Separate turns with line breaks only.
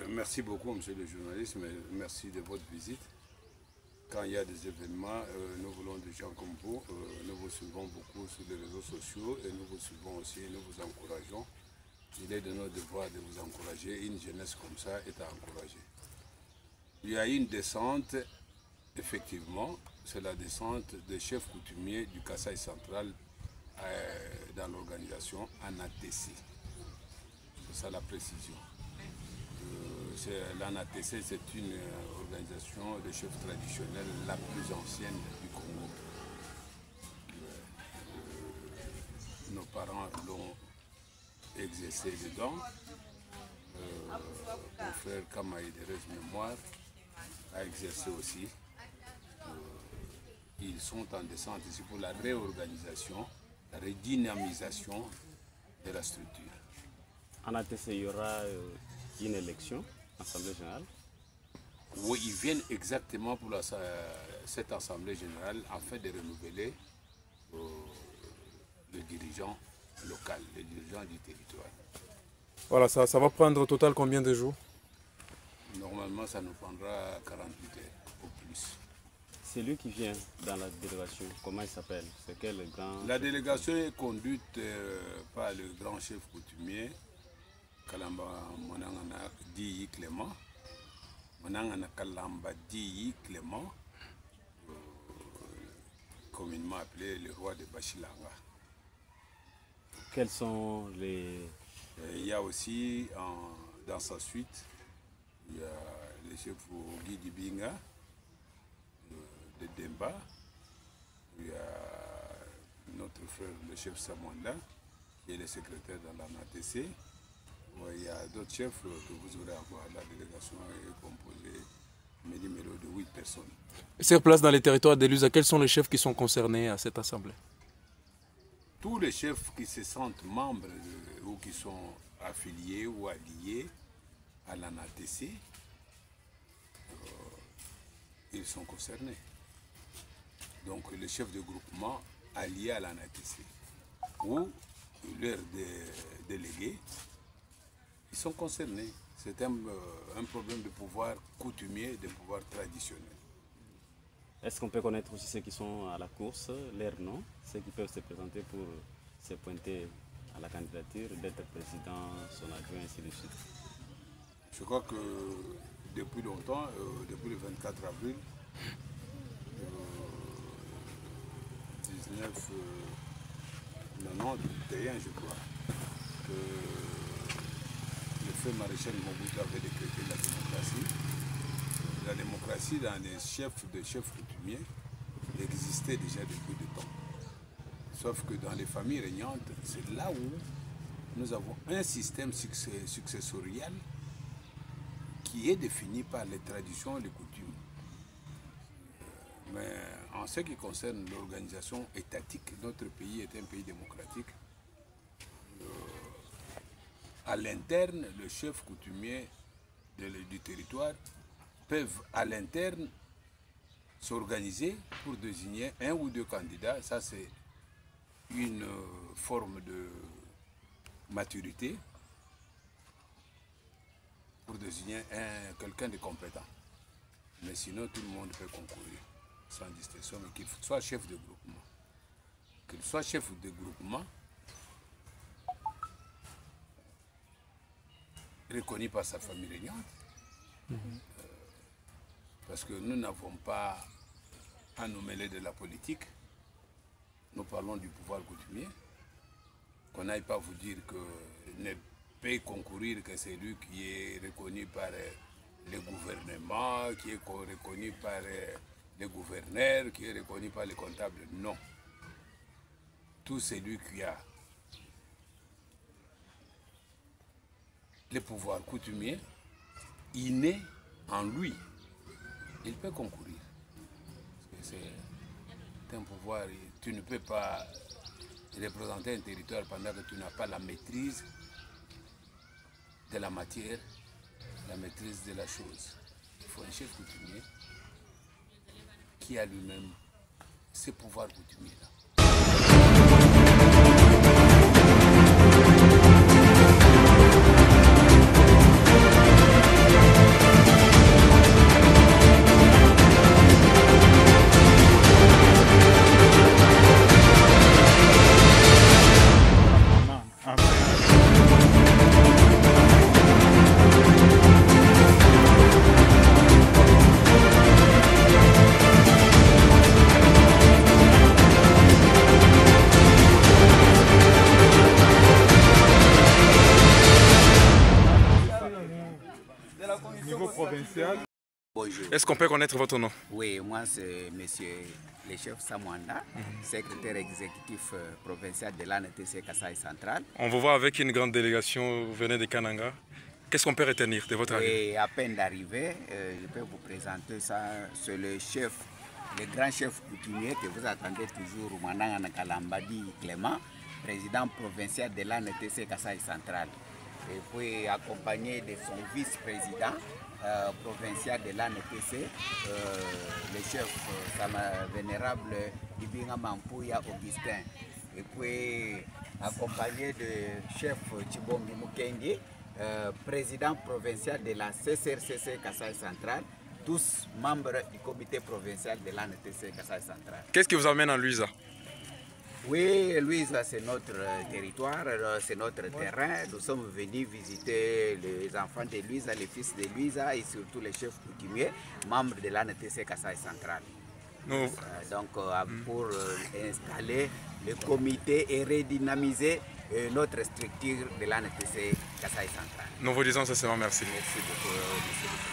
Merci beaucoup, monsieur le journaliste, merci de votre visite. Quand il y a des événements, nous voulons des gens comme vous, nous vous suivons beaucoup sur les réseaux sociaux et nous vous suivons aussi, nous vous encourageons. Il est de notre devoir de vous encourager, une jeunesse comme ça est à encourager. Il y a une descente, effectivement, c'est la descente des chefs coutumiers du Kasaï central dans l'organisation ANATC. C'est ça la précision. L'ANATC, c'est une organisation de chefs traditionnels la plus ancienne du Congo. Nos parents l'ont exercé dedans. Mon frère Kamaïderez Mémoire a exercé aussi. Ils sont en descente ici pour la réorganisation, la redynamisation de la structure.
En ATC, il y aura une élection, Assemblée générale?
Oui, ils viennent exactement pour cette Assemblée générale afin de renouveler le dirigeant local, le dirigeant du territoire.
Voilà, ça va prendre au total combien de jours?
Normalement, ça nous prendra 48 heures au plus.
C'est lui qui vient dans la délégation, comment il s'appelle? C'est quel grand...
La délégation est conduite par le grand chef coutumier, Kalamba Monangana Diyi Clément. Monangana Kalamba Diyi Clément, communément appelé le roi de Bachilanga.
Quels sont les...
Il y a aussi, dans sa suite, il y a le chef Guy Dibinga, de Demba. Il y a notre frère, le chef Samanda, qui est le secrétaire dans l'ANATC. Il y a d'autres chefs que vous aurez à voir. La délégation est composée de 8 personnes.
Sur place dans les territoires d'Elusa, quels sont les chefs qui sont concernés à cette assemblée?
Tous les chefs qui se sentent membres ou qui sont affiliés ou alliés à l'ANATC, ils sont concernés. Donc les chefs de groupement alliés à l'ANATC ou leurs délégués, ils sont concernés. C'est un problème de pouvoir coutumier, de pouvoir traditionnel.
Est-ce qu'on peut connaître aussi ceux qui sont à la course, leurs noms, ceux qui peuvent se présenter pour se pointer à la candidature, d'être président, son adjoint, ainsi de suite?
Je crois que depuis longtemps, depuis le 24 avril 1991, je crois, que le feu maréchal Mobutu avait décrété la démocratie. La démocratie dans les chefs coutumiers existait déjà depuis de temps. Sauf que dans les familles régnantes, c'est là où nous avons un système successorial qui est défini par les traditions et les coutumes. Mais en ce qui concerne l'organisation étatique, notre pays est un pays démocratique. À l'interne, le chef coutumier du territoire peuvent à l'interne s'organiser pour désigner un ou deux candidats. Ça, c'est une forme de maturité pour désigner quelqu'un de compétent. Mais sinon, tout le monde peut concourir sans distinction, mais qu'il soit chef de groupement. Qu'il soit chef de groupement reconnu par sa famille régnante. Parce que nous n'avons pas à nous mêler de la politique. Nous parlons du pouvoir coutumier. Qu'on n'aille pas vous dire que ne peut concourir que c'est lui qui est reconnu par le gouvernement, qui est reconnu par les gouverneurs, qui est reconnu par les comptables. Non. Tout celui qui a le pouvoir coutumier, inné en lui, il peut concourir. C'est un pouvoir, tu ne peux pas représenter un territoire pendant que tu n'as pas la maîtrise de la matière, la maîtrise de la chose. Il faut un chef coutumier qui a lui-même ces pouvoirs coutumiers-là.
niveau provincial.
Bonjour.
Est-ce qu'on peut connaître votre nom?
Oui, moi c'est monsieur le chef Samouanda, secrétaire exécutif provincial de l'ANTC Kasaï Central.
On vous voit avec une grande délégation, vous venez de Kananga. Qu'est-ce qu'on peut retenir de votre arrivée?
Et à peine d'arriver, je peux vous présenter ça, c'est le chef, le grand chef coutumier que vous attendez toujours, Mandanga Kalambadi Clément, président provincial de l'ANTC Kasaï Central. Et puis accompagné de son vice-président provincial de l'ANTC, le chef vénérable Ibinga Mampouya Augustin. Et puis accompagné de chef Chibombi Mukendi, président provincial de la CCRCC Kasaï Central, tous membres du comité provincial de l'ANTC Kasaï Central.
Qu'est-ce qui vous amène en Luisa?
Oui, Luisa, c'est notre territoire, c'est notre terrain. Nous sommes venus visiter les enfants de Luisa, les fils de Luisa et surtout les chefs coutumiers, membres de l'ANTC Kasaï Central. Donc, pour installer le comité et redynamiser notre structure de l'ANTC Kasaï Central.
Nous vous disons sincèrement merci.
Merci beaucoup, monsieur.